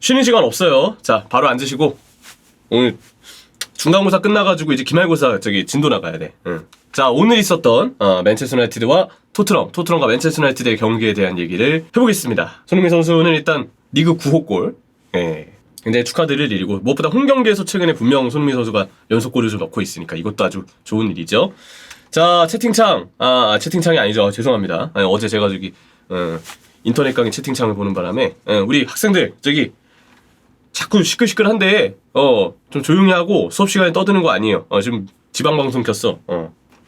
쉬는 시간 없어요. 자, 바로 앉으시고 오늘 중간고사 끝나가지고 이제 기말고사 진도 나가야 돼. 응. 자, 오늘 있었던 맨체스터 유나이티드와 토트넘과 맨체스터 유나이티드의 경기에 대한 얘기를 해보겠습니다. 손흥민 선수는 일단 리그 9호 골, 굉장히 축하드릴 일이고, 무엇보다 홈경기에서 최근에 분명 손흥민 선수가 연속골을 좀 넣고 있으니까 이것도 아주 좋은 일이죠. 자, 채팅창, 채팅창이 아니죠. 죄송합니다. 어제 제가 인터넷 강의 채팅창을 보는 바람에 우리 학생들 자꾸 시끌시끌한데 좀 조용히 하고 수업 시간에 떠드는 거 아니에요. 지금 지방방송 켰어.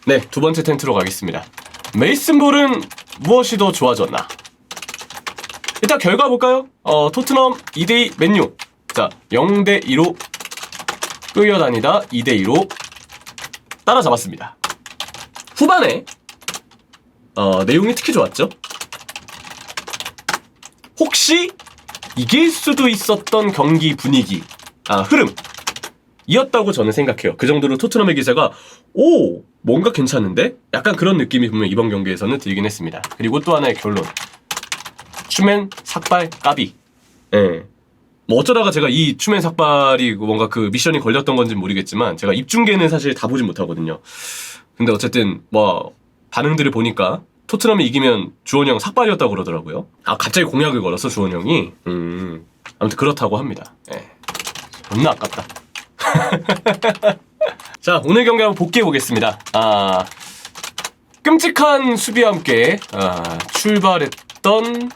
네, 두 번째 텐트로 가겠습니다. 메이슨 볼은 무엇이 더 좋아졌나? 일단 결과 볼까요? 토트넘 2대2 맨유. 자, 0대2로 끌려다니다 2대2로 따라잡았습니다. 후반에 내용이 특히 좋았죠. 혹시 이길 수도 있었던 경기 분위기, 흐름 이었다고 저는 생각해요. 그 정도로 토트넘의 기세가 뭔가 괜찮은데? 약간 그런 느낌이 분명 이번 경기에서는 들긴 했습니다. 그리고 또 하나의 결론, 추맨 삭발 까비. 뭐 어쩌다가 제가 이 추맨 삭발이 뭔가 그 미션이 걸렸던 건지는 모르겠지만 제가 입중계는 사실 다 보진 못하거든요. 근데 어쨌든 뭐 반응들을 보니까 토트넘이 이기면 주원 형 삭발이었다고 그러더라고요. 갑자기 공약을 걸었어 주원 형이. 아무튼 그렇다고 합니다. 존나 아깝다. 자, 오늘 경기 한번 복귀해 보겠습니다. 끔찍한 수비와 함께 출발했던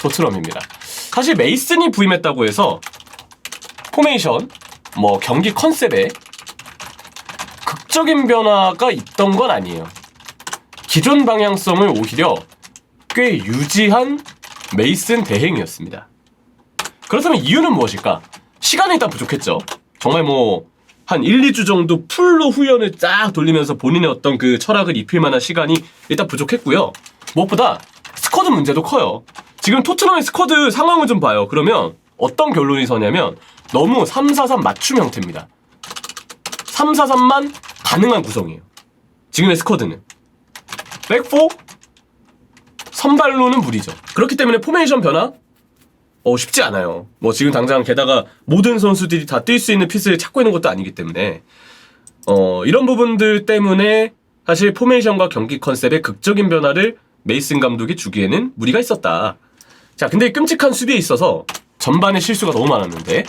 토트넘입니다. 사실 메이슨이 부임했다고 해서 포메이션, 뭐 경기 컨셉에 극적인 변화가 있던 건 아니에요. 기존 방향성을 오히려 꽤 유지한 메이슨 대행이었습니다. 그렇다면 이유는 무엇일까? 시간이 일단 부족했죠. 정말 한 1, 2주 정도 풀로 후연을 쫙 돌리면서 본인의 어떤 그 철학을 입힐 만한 시간이 일단 부족했고요. 무엇보다 스쿼드 문제도 커요. 지금 토트넘의 스쿼드 상황을 좀 봐요. 그러면 어떤 결론이 서냐면 너무 3-4-3 맞춤 형태입니다. 3-4-3만 가능한 구성이에요. 지금의 스쿼드는. 백포? 선발로는 무리죠. 그렇기 때문에 포메이션 변화? 쉽지 않아요. 지금 당장 게다가 모든 선수들이 다 뛸 수 있는 핏을 찾고 있는 것도 아니기 때문에 이런 부분들 때문에 사실 포메이션과 경기 컨셉의 극적인 변화를 메이슨 감독이 주기에는 무리가 있었다. 자, 근데 이 끔찍한 수비에 있어서 전반에 실수가 너무 많았는데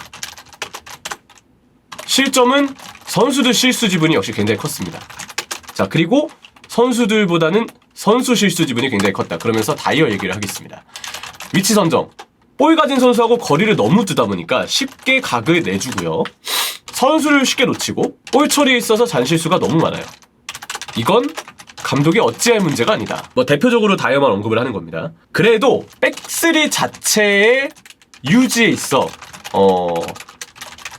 실점은 선수들 실수 지분이 역시 굉장히 컸습니다. 자, 그리고 선수들보다는 선수 실수 지분이 굉장히 컸다. 그러면서 다이어 얘기를 하겠습니다. 위치 선정. 볼 가진 선수하고 거리를 너무 두다 보니까 쉽게 각을 내주고요. 선수를 쉽게 놓치고 볼 처리에 있어서 잔실수가 너무 많아요. 이건 감독이 어찌할 문제가 아니다. 대표적으로 다이어만 언급을 하는 겁니다. 그래도 백스리 자체의 유지에 있어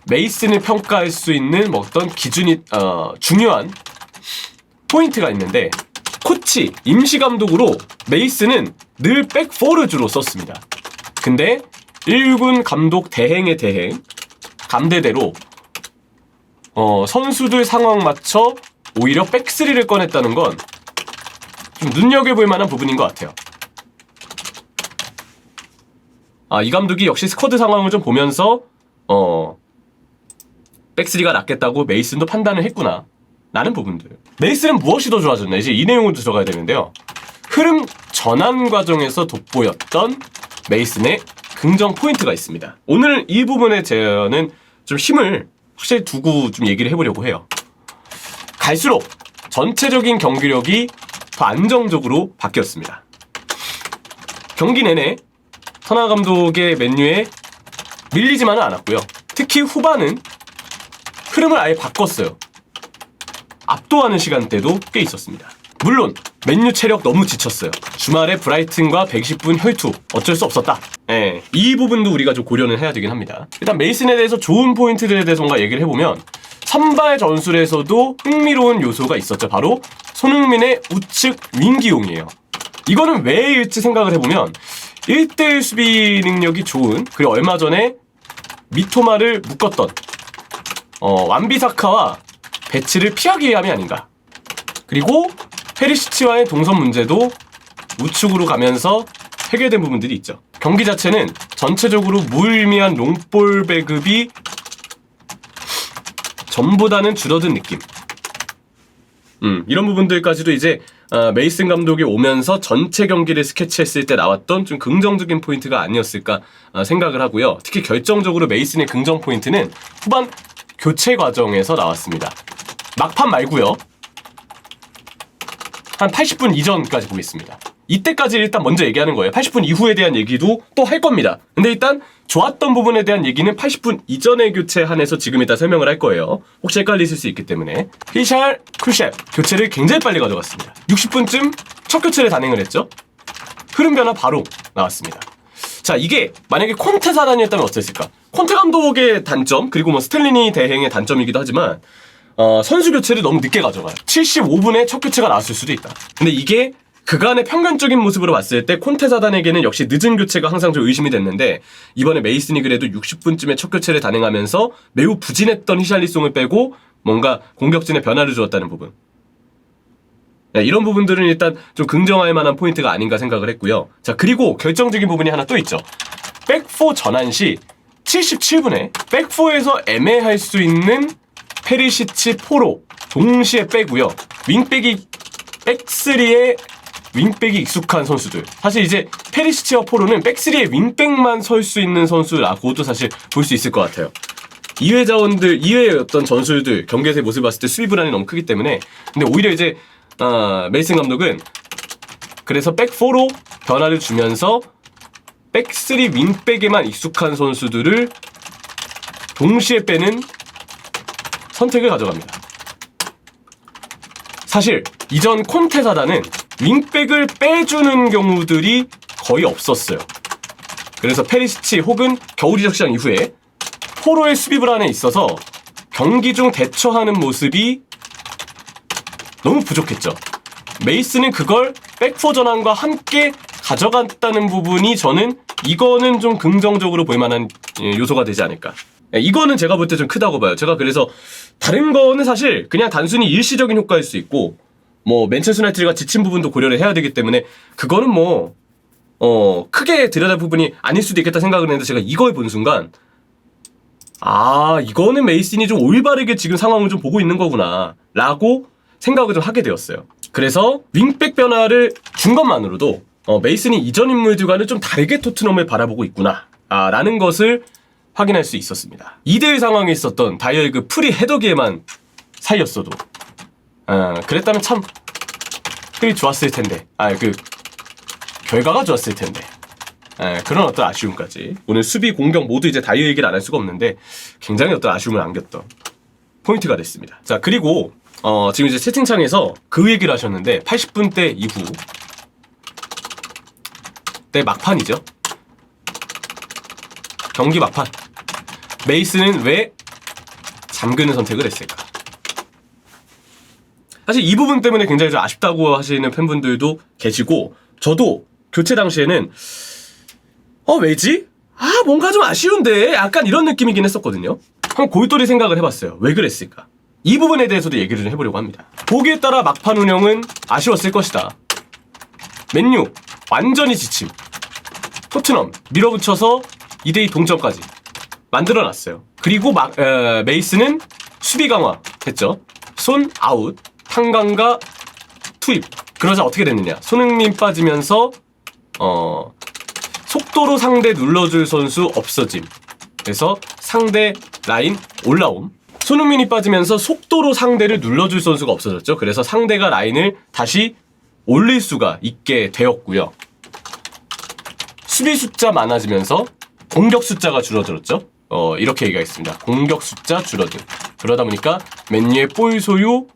메이슨을 평가할 수 있는 어떤 기준이 중요한 포인트가 있는데, 코치, 임시감독으로 메이슨은 늘 백4를 주로 썼습니다. 근데 1군 감독 대행의 대행, 감대대로 선수들 상황 맞춰 오히려 백3를 꺼냈다는 건 좀 눈여겨볼 만한 부분인 것 같아요. 이 감독이 역시 스쿼드 상황을 좀 보면서 백3가 낫겠다고 메이슨도 판단을 했구나 라는 부분들. 메이슨은 무엇이 더 좋아졌나? 이제 이 내용을 들어가야 되는데요. 흐름 전환 과정에서 돋보였던 메이슨의 긍정 포인트가 있습니다. 오늘 이 부분에 저는 좀 힘을 확실히 두고 좀 얘기를 해보려고 해요. 갈수록 전체적인 경기력이 더 안정적으로 바뀌었습니다. 경기 내내 선하 감독의 맨유에 밀리지만은 않았고요. 특히 후반은 흐름을 아예 바꿨어요. 압도하는 시간대도 꽤 있었습니다. 물론 맨유 체력 너무 지쳤어요. 주말에 브라이튼과 110분 혈투 어쩔 수 없었다. 이 부분도 우리가 좀 고려는 해야 되긴 합니다. 일단 메이슨에 대해서 좋은 포인트들에 대해서 뭔가 얘기를 해보면 선발 전술에서도 흥미로운 요소가 있었죠. 바로 손흥민의 우측 윙기용이에요. 이거는 왜일지 생각을 해보면 1대1 수비 능력이 좋은, 그리고 얼마 전에 미토마를 묶었던 완비사카와 배치를 피하기 위함이 아닌가. 그리고 페리시치와의 동선 문제도 우측으로 가면서 해결된 부분들이 있죠. 경기 자체는 전체적으로 무의미한 롱볼 배급이 전보다는 줄어든 느낌. 이런 부분들까지도 이제 메이슨 감독이 오면서 전체 경기를 스케치했을 때 나왔던 좀 긍정적인 포인트가 아니었을까 생각을 하고요. 특히 결정적으로 메이슨의 긍정 포인트는 후반 교체 과정에서 나왔습니다. 막판 말고요. 한 80분 이전까지 보겠습니다. 이때까지 일단 먼저 얘기하는 거예요. 80분 이후에 대한 얘기도 또 할 겁니다. 근데 일단 좋았던 부분에 대한 얘기는 80분 이전의 교체 한해서 지금 이따 설명을 할 거예요. 혹시 헷갈리실 수 있기 때문에. 히샬 크루셰프 교체를 굉장히 빨리 가져갔습니다. 60분쯤 첫 교체를 단행을 했죠. 흐름 변화 바로 나왔습니다. 자, 이게 만약에 콘테 사단이었다면 어땠을까? 콘테 감독의 단점, 그리고 뭐 스텔리니 대행의 단점이기도 하지만 선수 교체를 너무 늦게 가져가요. 75분에 첫 교체가 나왔을 수도 있다. 근데 이게 그간의 평균적인 모습으로 봤을 때 콘테 사단에게는 역시 늦은 교체가 항상 좀 의심이 됐는데, 이번에 메이슨이 그래도 60분쯤에 첫 교체를 단행하면서 매우 부진했던 히샬리송을 빼고 뭔가 공격진에 변화를 주었다는 부분. 이런 부분들은 일단 좀 긍정할 만한 포인트가 아닌가 생각을 했고요. 자, 그리고 결정적인 부분이 하나 또 있죠. 백포 전환 시 77분에 백포에서 애매할 수 있는 페리시치, 포로 동시에 빼고요. 윙백이 백스리에 윙백이 익숙한 선수들. 사실 이제 페리시치와 포로는 백스리에 윙백만 설 수 있는 선수라고도 사실 볼 수 있을 것 같아요. 이외 자원들, 이외의 어떤 전술들 경기에서의 모습을 봤을 때 수비 불안이 너무 크기 때문에. 근데 오히려 이제 메이슨 감독은 그래서 백4로 변화를 주면서 백3 윙백에만 익숙한 선수들을 동시에 빼는 선택을 가져갑니다. 사실 이전 콘테 사단은 윙백을 빼주는 경우들이 거의 없었어요. 그래서 페리시치 혹은 겨울 이적 시장 이후에 포로의 수비 불안에 있어서 경기 중 대처하는 모습이 너무 부족했죠. 메이슨은 그걸 백포 전환과 함께 가져갔다는 부분이 저는 이거는 좀 긍정적으로 볼 만한 요소가 되지 않을까. 이거는 제가 볼 때 좀 크다고 봐요. 제가 그래서 다른 거는 사실 그냥 단순히 일시적인 효과일 수 있고, 뭐 맨체스터 유나이티드가 지친 부분도 고려를 해야 되기 때문에 그거는 뭐 크게 들여다볼 부분이 아닐 수도 있겠다 생각을 했는데, 제가 이걸 본 순간 이거는 메이슨이 좀 올바르게 지금 상황을 좀 보고 있는 거구나 라고 생각을 좀 하게 되었어요. 그래서 윙백 변화를 준 것만으로도 메이슨이 이전 인물들과는 좀 다르게 토트넘을 바라보고 있구나 라는 것을 확인할 수 있었습니다. 2대1 상황에 있었던 다이어의 그 프리 헤더기에만 살렸어도 그랬다면 참 흐리 좋았을 텐데, 그 결과가 좋았을 텐데, 그런 어떤 아쉬움까지. 오늘 수비 공격 모두 이제 다이어 얘기를 안 할 수가 없는데 굉장히 어떤 아쉬움을 안겼던 포인트가 됐습니다. 자, 그리고 지금 이제 채팅창에서 그 얘기를 하셨는데, 80분 대 이후 때 막판이죠. 경기 막판. 메이슨은 왜 잠그는 선택을 했을까? 사실 이 부분 때문에 굉장히 좀 아쉽다고 하시는 팬분들도 계시고, 저도 교체 당시에는 왜지? 뭔가 좀 아쉬운데? 약간 이런 느낌이긴 했었거든요. 한번 골똘히 생각을 해봤어요. 왜 그랬을까? 이 부분에 대해서도 얘기를 좀 해보려고 합니다. 보기에 따라 막판 운영은 아쉬웠을 것이다. 맨유 완전히 지침. 토트넘 밀어붙여서 2대2 동점까지 만들어놨어요. 그리고 메이슨은 수비 강화 했죠. 손 아웃, 탄강가 투입. 그러자 어떻게 됐느냐? 손흥민 빠지면서 속도로 상대 눌러줄 선수 없어짐. 그래서 상대 라인 올라옴. 손흥민이 빠지면서 속도로 상대를 눌러줄 선수가 없어졌죠. 그래서 상대가 라인을 다시 올릴 수가 있게 되었고요. 수비 숫자 많아지면서 공격 숫자가 줄어들었죠. 이렇게 얘기하겠습니다. 공격 숫자 줄어들. 그러다 보니까 맨유의 볼 소유,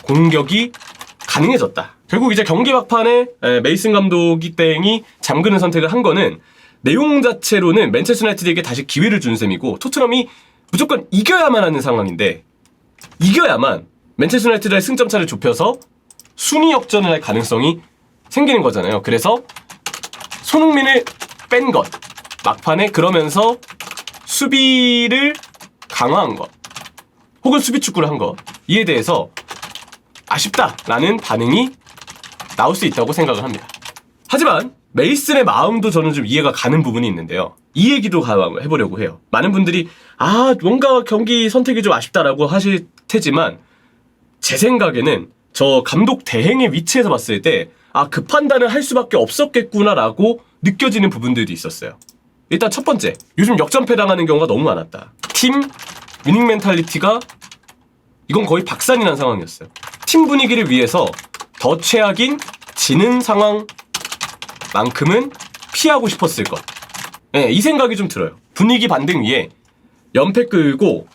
공격이 가능해졌다. 결국 이제 경기 막판에 메이슨 감독이 땡이 잠그는 선택을 한 거는 내용 자체로는 맨체스터 유나이티드에게 다시 기회를 준 셈이고, 토트넘이 무조건 이겨야만 하는 상황인데, 이겨야만 맨체스터 유나이티드의 승점 차를 좁혀서 순위 역전을 할 가능성이 생기는 거잖아요. 그래서 손흥민을 뺀 것, 막판에 그러면서 수비를 강화한 것, 혹은 수비 축구를 한 것, 이에 대해서 아쉽다라는 반응이 나올 수 있다고 생각을 합니다. 하지만 메이슨의 마음도 저는 좀 이해가 가는 부분이 있는데요. 이 얘기도 해보려고 해요. 많은 분들이 뭔가 경기 선택이 좀 아쉽다라고 하실 테지만 제 생각에는 저 감독 대행의 위치에서 봤을 때 그 판단을 할 수밖에 없었겠구나라고 느껴지는 부분들도 있었어요. 일단 첫 번째, 요즘 역전패 당하는 경우가 너무 많았다. 팀 위닝 멘탈리티가 이건 거의 박살이 난 상황이었어요. 팀 분위기를 위해서 더 최악인 지는 상황만큼은 피하고 싶었을 것. 네, 이 생각이 좀 들어요. 분위기 반등 위에 연패 끊고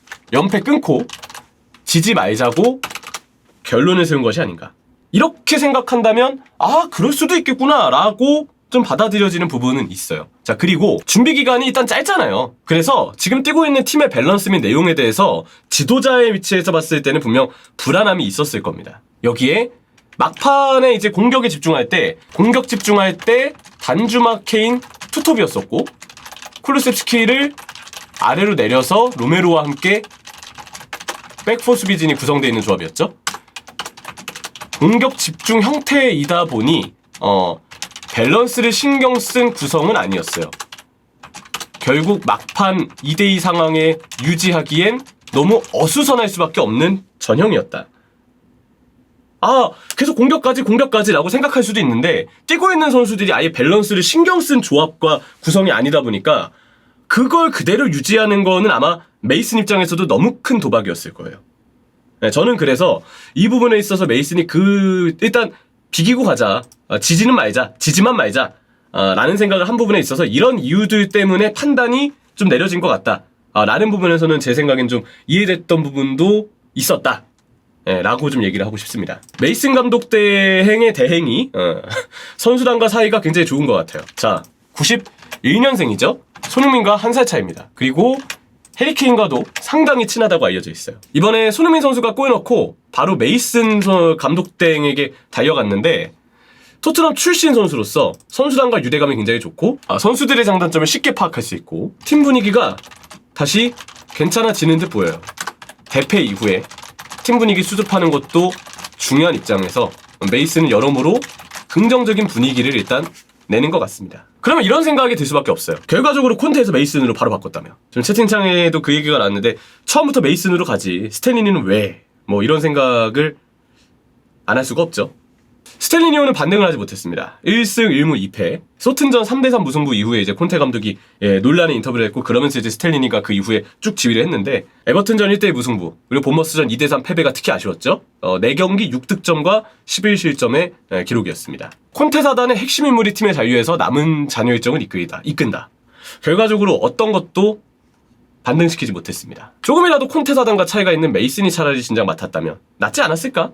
지지 말자고 결론을 세운 것이 아닌가. 이렇게 생각한다면 그럴 수도 있겠구나 라고 좀 받아들여지는 부분은 있어요. 자, 그리고 준비 기간이 일단 짧잖아요. 그래서 지금 뛰고 있는 팀의 밸런스 및 내용에 대해서 지도자의 위치에서 봤을 때는 분명 불안함이 있었을 겁니다. 여기에 막판에 이제 공격 집중할 때 단주막 케인 투톱이었었고, 쿨루셉스키를 아래로 내려서 로메로와 함께 백포 수비진이 구성되어 있는 조합이었죠. 공격 집중 형태이다 보니 밸런스를 신경 쓴 구성은 아니었어요. 결국 막판 2대2 상황에 유지하기엔 너무 어수선할 수밖에 없는 전형이었다. 계속 공격까지라고 생각할 수도 있는데, 뛰고 있는 선수들이 아예 밸런스를 신경 쓴 조합과 구성이 아니다 보니까 그걸 그대로 유지하는 거는 아마 메이슨 입장에서도 너무 큰 도박이었을 거예요. 네, 저는 그래서 이 부분에 있어서 메이슨이 일단 비기고 가자, 지지만 말자 라는 생각을 한 부분에 있어서 이런 이유들 때문에 판단이 좀 내려진 것 같다 라는 부분에서는 제 생각엔 좀 이해됐던 부분도 있었다 라고 좀 얘기를 하고 싶습니다. 메이슨 감독 대행의 대행이 선수단과 사이가 굉장히 좋은 것 같아요. 자, 91년생이죠. 손흥민과 1살 차이입니다. 그리고 해리케인과도 상당히 친하다고 알려져 있어요. 이번에 손흥민 선수가 골 넣고 바로 메이슨 감독 대행에게 달려갔는데, 토트넘 출신 선수로서 선수단과 유대감이 굉장히 좋고 선수들의 장단점을 쉽게 파악할 수 있고 팀 분위기가 다시 괜찮아지는 듯 보여요. 대패 이후에 팀 분위기 수습하는 것도 중요한 입장에서 메이슨은 여러모로 긍정적인 분위기를 일단 내는 것 같습니다. 그러면 이런 생각이 들 수밖에 없어요. 결과적으로 콘테에서 메이슨으로 바로 바꿨다며. 지금 채팅창에도 그 얘기가 나왔는데, 처음부터 메이슨으로 가지 스탠리니는 왜? 이런 생각을 안 할 수가 없죠. 스탠리니오는 반등을 하지 못했습니다. 1승 1무 2패. 소튼전 3대3 무승부 이후에 이제 콘테 감독이 논란의 인터뷰를 했고, 그러면서 이제 스탠리니가 그 이후에 쭉 지휘를 했는데, 에버튼전 1대1 무승부, 그리고 본머스전 2대3 패배가 특히 아쉬웠죠. 4경기 6득점과 11실점의 기록이었습니다. 콘테 사단의 핵심 인물이 팀의 잔류해서 남은 잔여 일정을 이끈다. 결과적으로 어떤 것도 반등시키지 못했습니다. 조금이라도 콘테 사단과 차이가 있는 메이슨이 차라리 진작 맡았다면 낫지 않았을까?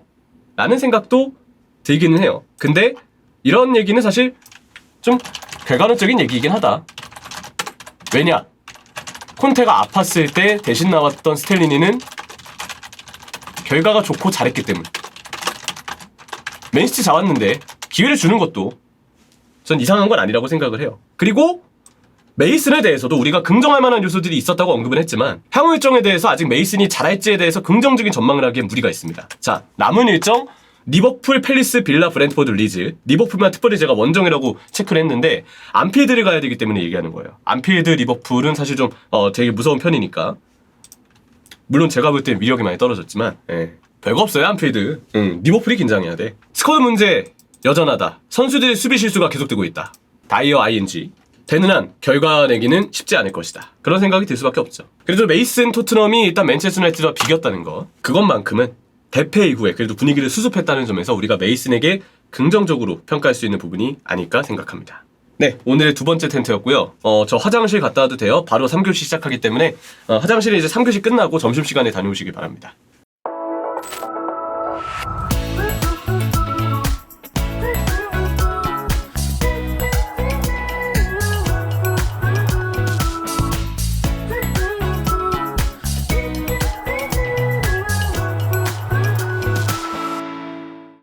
라는 생각도 들기는 해요. 근데 이런 얘기는 사실 좀 객관적인 얘기이긴 하다. 왜냐? 콘테가 아팠을 때 대신 나왔던 스텔리니는 결과가 좋고 잘했기 때문. 맨시티 잡았는데 기회를 주는 것도 전 이상한 건 아니라고 생각을 해요. 그리고 메이슨에 대해서도 우리가 긍정할 만한 요소들이 있었다고 언급은 했지만, 향후 일정에 대해서 아직 메이슨이 잘할지에 대해서 긍정적인 전망을 하기엔 무리가 있습니다. 자, 남은 일정 리버풀, 팰리스, 빌라, 브렌트포드, 리즈. 리버풀만 특별히 제가 원정이라고 체크를 했는데 안필드를 가야 되기 때문에 얘기하는 거예요. 안필드, 리버풀은 사실 좀 되게 무서운 편이니까. 물론 제가 볼 땐 위력이 많이 떨어졌지만 별거 없어요. 안필드. 리버풀이 긴장해야 돼. 스쿼드 문제 여전하다. 선수들의 수비 실수가 계속되고 있다. 다이어 ING. 되는 한 결과 내기는 쉽지 않을 것이다. 그런 생각이 들 수밖에 없죠. 그래도 메이슨 토트넘이 일단 맨체스터 유나이티드와 비겼다는 거, 그것만큼은 대패 이후에 그래도 분위기를 수습했다는 점에서 우리가 메이슨에게 긍정적으로 평가할 수 있는 부분이 아닐까 생각합니다. 네, 오늘의 두 번째 텐트였고요. 저 화장실 갔다 와도 돼요. 바로 3교시 시작하기 때문에 화장실에 이제 3교시 끝나고 점심시간에 다녀오시길 바랍니다.